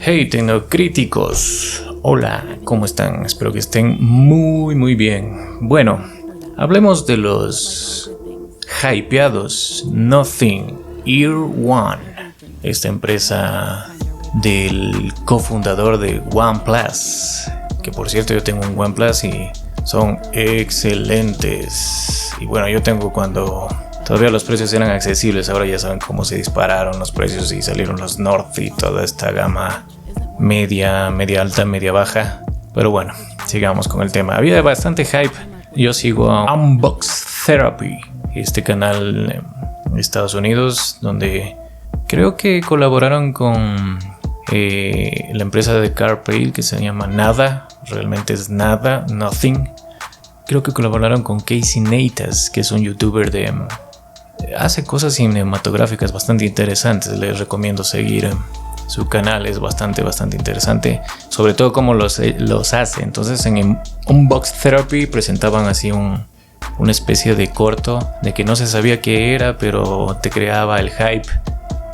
Hey tecnocríticos, hola, ¿cómo están? Espero que estén muy bien. Bueno, hablemos de los hypeados Nothing Ear One, esta empresa del cofundador de OnePlus, que por cierto yo tengo un OnePlus y son excelentes. Y bueno, yo tengo cuando todavía los precios eran accesibles, ahora ya saben cómo se dispararon los precios y salieron los North y toda esta gama media alta, media baja. Pero bueno, sigamos con el tema. Había bastante hype. Yo sigo a Unbox Therapy, este canal en Estados Unidos, donde creo que colaboraron con la empresa de CarPlay que se llama Nada. Realmente es Nada, Nothing. Creo que colaboraron con Casey Neistat, que es un youtuber de hace cosas cinematográficas bastante interesantes. Les recomiendo seguir su canal, es bastante interesante, sobre todo cómo los hace. Entonces en Unbox Therapy presentaban así una especie de corto de que no se sabía qué era, pero te creaba el hype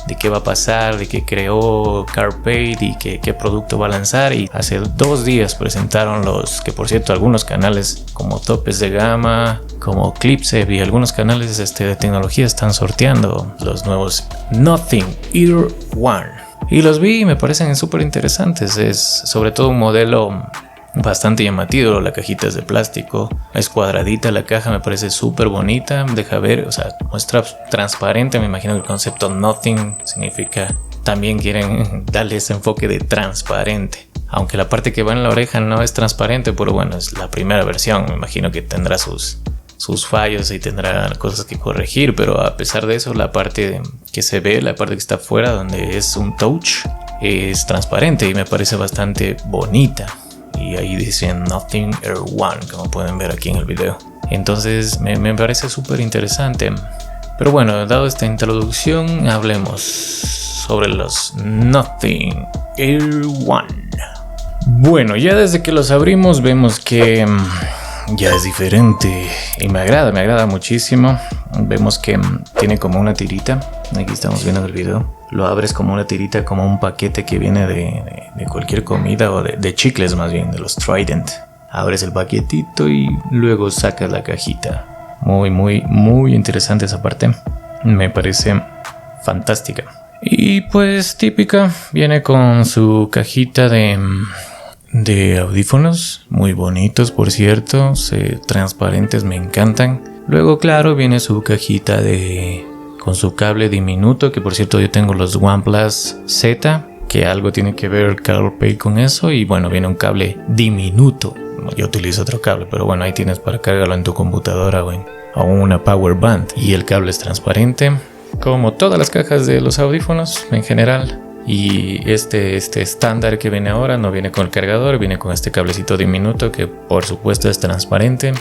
de qué va a pasar, de qué creó CarPlay y qué producto va a lanzar. Y hace 2 días presentaron los que, por cierto, algunos canales como topes de gama, como Clipsep y algunos canales de tecnología están sorteando los nuevos Nothing Ear One. Y los vi y me parecen súper interesantes. Es sobre todo un modelo bastante llamativo. La cajita es de plástico, es cuadradita la caja, me parece súper bonita. Deja ver, o sea, muestra transparente. Me imagino que el concepto Nothing significa también quieren darle ese enfoque de transparente. Aunque la parte que va en la oreja no es transparente, pero bueno, es la primera versión. Me imagino que tendrá sus fallos y tendrá cosas que corregir, pero a pesar de eso, la parte que se ve, la parte que está afuera, donde es un touch, es transparente y me parece bastante bonita. Y ahí dicen Nothing Ear One, como pueden ver aquí en el video. Entonces me parece súper interesante. Pero bueno, dado esta introducción, hablemos sobre los Nothing Ear One. Bueno, ya desde que los abrimos vemos que ya es diferente y me agrada muchísimo. Vemos que tiene como una tirita. Aquí estamos viendo el video. Lo abres como una tirita, como un paquete que viene de cualquier comida o de chicles más bien, de los Trident. Abres el paquetito y luego sacas la cajita. Muy interesante esa parte. Me parece fantástica. Y pues típica, viene con su cajita de audífonos, muy bonitos por cierto, transparentes, me encantan. Luego claro, viene su cajita con su cable diminuto, que por cierto yo tengo los OnePlus Z, que algo tiene que ver CarPlay con eso. Y bueno, viene un cable diminuto. Yo utilizo otro cable, pero bueno, ahí tienes para cargarlo en tu computadora o una power band. Y el cable es transparente, como todas las cajas de los audífonos en general. Y este estándar que viene ahora no viene con el cargador, viene con este cablecito diminuto que por supuesto es transparente.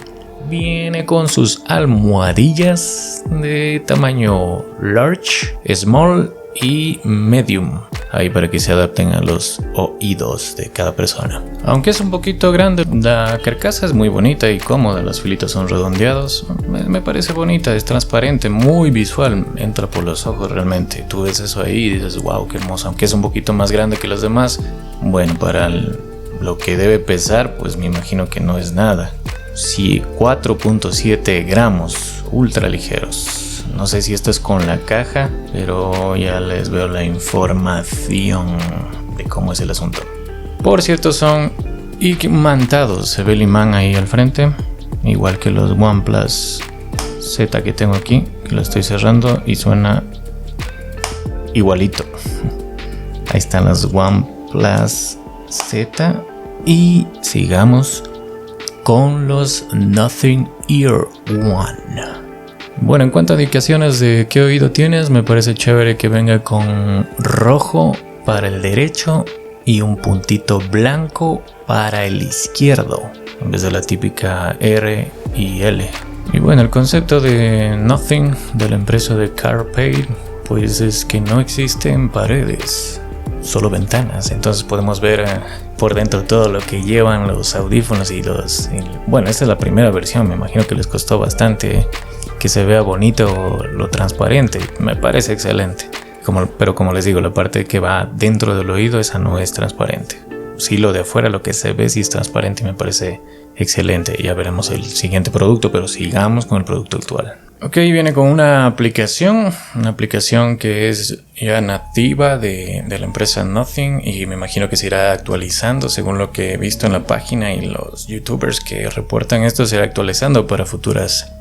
Viene con sus almohadillas de tamaño large, small y medium, ahí para que se adapten a los oídos de cada persona. Aunque es un poquito grande, la carcasa es muy bonita y cómoda, los filitos son redondeados, me parece bonita, es transparente, muy visual, entra por los ojos realmente. Tú ves eso ahí y dices wow, qué hermoso. Aunque es un poquito más grande que los demás, bueno, para lo que debe pesar, pues me imagino que no es nada. Sí, 4.7 gramos, ultra ligeros. No sé si esto es con la caja, pero ya les veo la información de cómo es el asunto. Por cierto, son imantados, se ve el imán ahí al frente, igual que los OnePlus Z que tengo aquí, que lo estoy cerrando y suena igualito. Ahí están los OnePlus Z y sigamos con los Nothing Ear One. Bueno, en cuanto a indicaciones de qué oído tienes, me parece chévere que venga con rojo para el derecho y un puntito blanco para el izquierdo, en vez de la típica R y L. Y bueno, el concepto de Nothing de la empresa de CarPlay, pues es que no existen paredes, solo ventanas. Entonces podemos ver por dentro todo lo que llevan los audífonos bueno, esta es la primera versión, me imagino que les costó bastante que se vea bonito lo transparente. Me parece excelente. Pero como les digo, la parte que va dentro del oído, esa no es transparente. Sí, lo de afuera, lo que se ve, sí es transparente y me parece excelente. Ya veremos el siguiente producto, pero sigamos con el producto actual. Ok, viene con una aplicación que es ya nativa de la empresa Nothing, y me imagino que se irá actualizando según lo que he visto en la página, y los youtubers que reportan esto se irá actualizando para futuras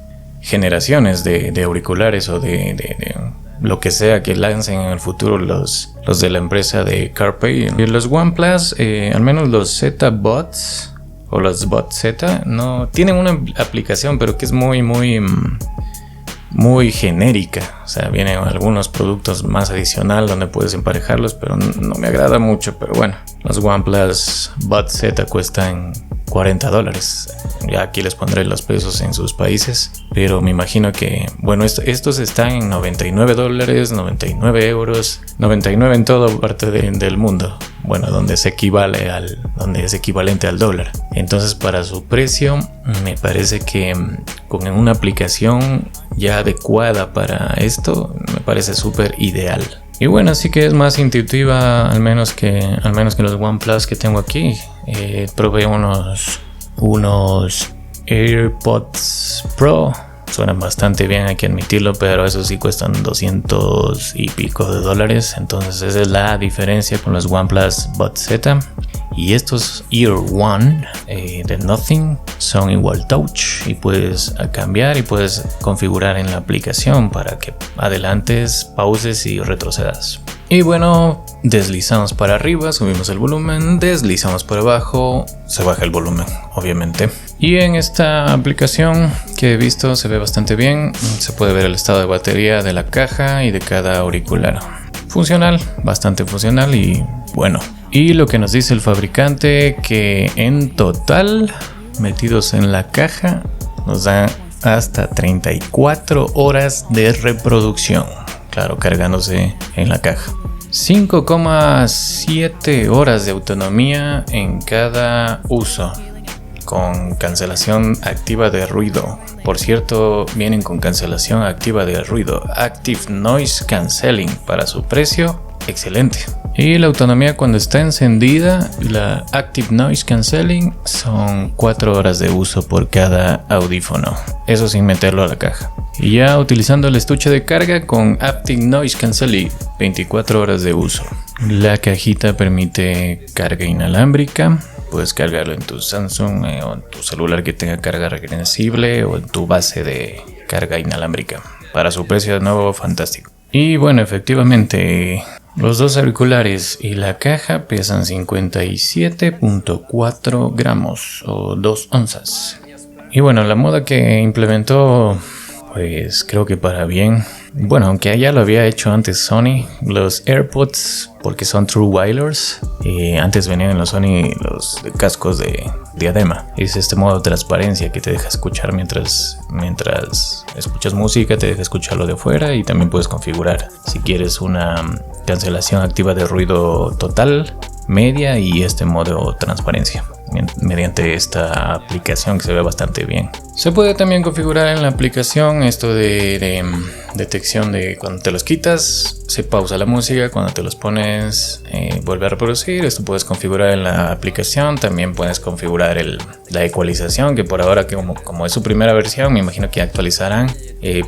generaciones de auriculares o de lo que sea que lancen en el futuro los de la empresa de CarPlay. Y los OnePlus, al menos los Z-Buds o los Buds Z, no tienen una aplicación, pero que es muy genérica. O sea, vienen algunos productos más adicional donde puedes emparejarlos, pero no me agrada mucho. Pero bueno, los OnePlus Buds Z cuestan $40. Ya aquí les pondré los pesos en sus países, pero me imagino que, bueno, estos están en $99, 99 euros, 99 en toda parte del mundo. Bueno, donde es equivalente al dólar. Entonces, para su precio, me parece que con una aplicación ya adecuada para esto, me parece súper ideal. Y bueno, así que es más intuitiva, al menos que los OnePlus que tengo aquí. Probé unos AirPods Pro. Suenan bastante bien, hay que admitirlo, pero eso sí cuestan $200 y pico. Entonces esa es la diferencia con los OnePlus Buds Z. Y estos Ear One de Nothing son igual touch, y puedes cambiar y puedes configurar en la aplicación para que adelantes, pauses y retrocedas. Y bueno, deslizamos para arriba, subimos el volumen, deslizamos para abajo, se baja el volumen, obviamente. Y en esta aplicación que he visto se ve bastante bien, se puede ver el estado de batería de la caja y de cada auricular. Funcional, bastante funcional y bueno. Y lo que nos dice el fabricante, que en total, metidos en la caja, nos dan hasta 34 horas de reproducción. Claro, cargándose en la caja. 5,7 horas de autonomía en cada uso, con cancelación activa de ruido. Por cierto, vienen con cancelación activa de ruido, Active Noise Cancelling. Para su precio, excelente. Y la autonomía cuando está encendida, la Active Noise Cancelling, son 4 horas de uso por cada audífono. Eso sin meterlo a la caja. Y ya utilizando el estuche de carga con Active Noise Cancelling, 24 horas de uso. La cajita permite carga inalámbrica. Puedes cargarlo en tu Samsung o en tu celular que tenga carga regresible, o en tu base de carga inalámbrica. Para su precio, de nuevo, fantástico. Y bueno, efectivamente, los dos auriculares y la caja pesan 57.4 gramos o 2 onzas. Y bueno, la moda que implementó, pues creo que para bien. Bueno, aunque ya lo había hecho antes Sony, los AirPods, porque son True Wireless, antes venían en los Sony los cascos de diadema. Es este modo de transparencia que te deja escuchar mientras escuchas música, te deja escucharlo de afuera, y también puedes configurar si quieres una cancelación activa de ruido total, media, y este modo transparencia mediante esta aplicación que se ve bastante bien. Se puede también configurar en la aplicación esto de detección de cuando te los quitas, se pausa la música, cuando te los pones vuelve a reproducir. Esto puedes configurar en la aplicación. También puedes configurar la ecualización, que por ahora, como es su primera versión, me imagino que actualizarán.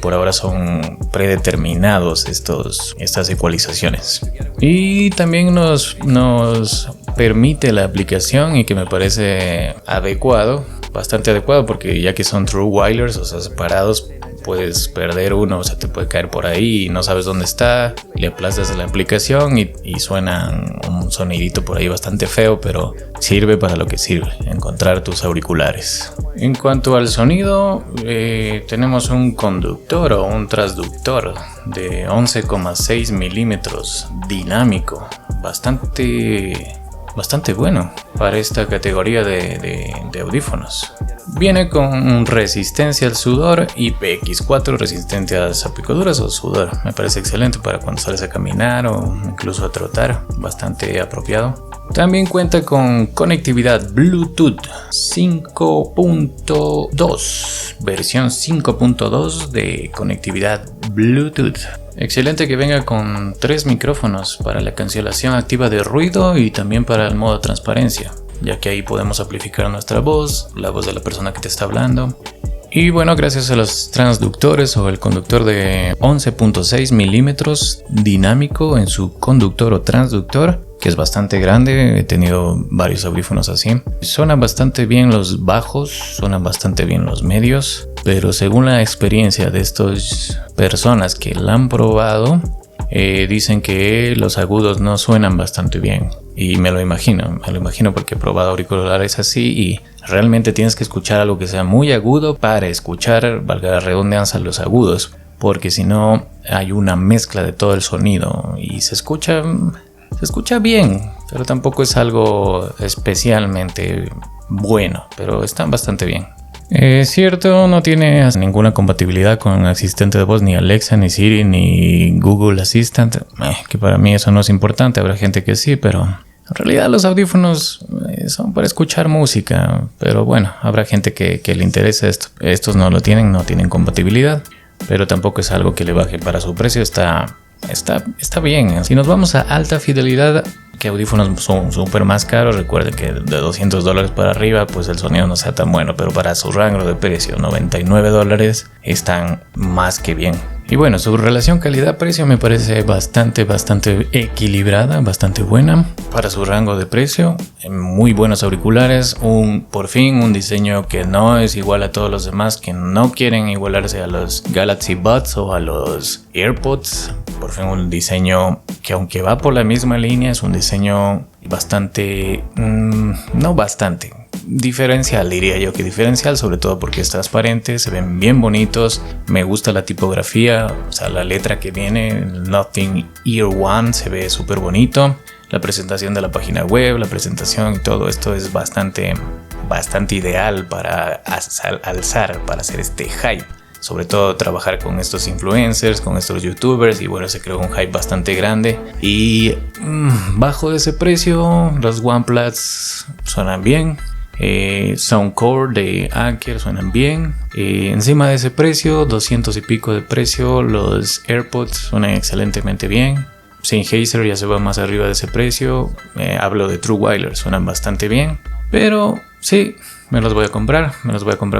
Por ahora son predeterminados estas ecualizaciones. Y también nos permite la aplicación, y que me parece bastante adecuado, porque ya que son True Wireless, o sea, separados, puedes perder uno, o sea, te puede caer por ahí y no sabes dónde está, le aplastas a la aplicación y suena un sonidito por ahí bastante feo, pero sirve para lo que sirve, encontrar tus auriculares. En cuanto al sonido, tenemos un conductor o un transductor de 11,6 milímetros dinámico, bastante bueno para esta categoría de audífonos. Viene con resistencia al sudor, IPX4 resistente a salpicaduras o sudor. Me parece excelente para cuando sales a caminar o incluso a trotar, bastante apropiado. También cuenta con conectividad Bluetooth 5.2, versión 5.2 de conectividad Bluetooth. Excelente que venga con 3 micrófonos para la cancelación activa de ruido y también para el modo transparencia, ya que ahí podemos amplificar nuestra voz, la voz de la persona que te está hablando. Y bueno, gracias a los transductores o el conductor de 11.6 milímetros dinámico en su conductor o transductor, que es bastante grande, he tenido varios audífonos así. Suenan bastante bien los bajos, suenan bastante bien los medios, pero según la experiencia de estas personas que la han probado, dicen que los agudos no suenan bastante bien. Y me lo imagino porque he probado auriculares así y realmente tienes que escuchar algo que sea muy agudo para escuchar, valga la redundancia, los agudos, porque si no hay una mezcla de todo el sonido y se escucha bien, pero tampoco es algo especialmente bueno, pero están bastante bien. Es cierto, no tiene ninguna compatibilidad con asistente de voz, ni Alexa, ni Siri, ni Google Assistant, que para mí eso no es importante, habrá gente que sí, pero en realidad los audífonos son para escuchar música, pero bueno, habrá gente que le interesa esto. Estos no tienen compatibilidad, pero tampoco es algo que le baje para su precio, está bien. Si nos vamos a alta fidelidad, que audífonos son súper más caros, recuerden que de $200 para arriba pues el sonido no sea tan bueno, pero para su rango de precio, $99, están más que bien. Y bueno, su relación calidad-precio me parece bastante equilibrada, bastante buena para su rango de precio. Muy buenos auriculares, por fin un diseño que no es igual a todos los demás, que no quieren igualarse a los Galaxy Buds o a los AirPods. Por fin un diseño que, aunque va por la misma línea, es un diseño diferencial, diría yo, que diferencial, sobre todo porque es transparente, se ven bien bonitos, me gusta la tipografía, o sea, la letra que viene, Nothing Ear One, se ve súper bonito, la presentación de la página web, la presentación y todo esto es bastante ideal para alzar, para hacer este hype. Sobre todo trabajar con estos influencers, con estos youtubers, y bueno, se creó un hype bastante grande. Y bajo ese precio, los OnePlus suenan bien. Soundcore de Anker suenan bien. Encima de ese precio, 200 y pico de precio, los AirPods suenan excelentemente bien. Sennheiser ya se va más arriba de ese precio. Hablo de True Wireless, suenan bastante bien. Pero sí, me los voy a comprar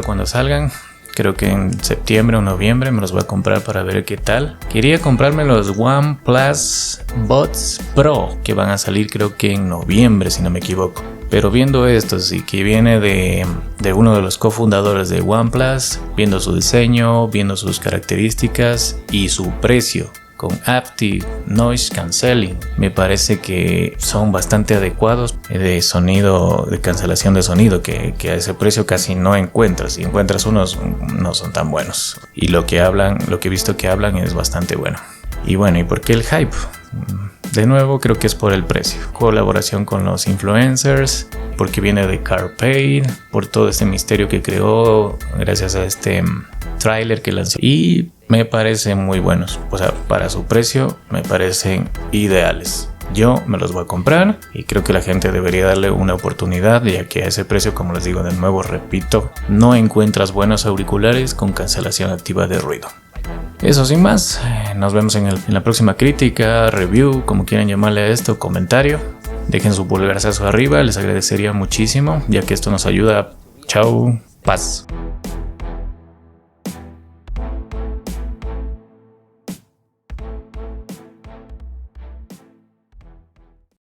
cuando salgan. Creo que en septiembre o noviembre me los voy a comprar para ver qué tal. Quería comprarme los OnePlus Buds Pro, que van a salir creo que en noviembre, si no me equivoco. Pero viendo estos y que viene de uno de los cofundadores de OnePlus, viendo su diseño, viendo sus características y su precio, con Aptiv Noise Cancelling, me parece que son bastante adecuados de sonido, de cancelación de sonido, que a ese precio casi no encuentras. Si encuentras unos, no son tan buenos. Y lo que he visto que hablan es bastante bueno. Y bueno, ¿y por qué el hype? De nuevo, creo que es por el precio. Colaboración con los influencers, porque viene de CarPay, por todo este misterio que creó gracias a este tráiler que lanzó. Y me parecen muy buenos. O sea, para su precio me parecen ideales. Yo me los voy a comprar y creo que la gente debería darle una oportunidad, ya que a ese precio, como les digo de nuevo, repito, no encuentras buenos auriculares con cancelación activa de ruido. Eso sin más, nos vemos en la próxima crítica, review, como quieran llamarle a esto, comentario. Dejen su pulgarzazo arriba, les agradecería muchísimo, ya que esto nos ayuda. Chao, paz.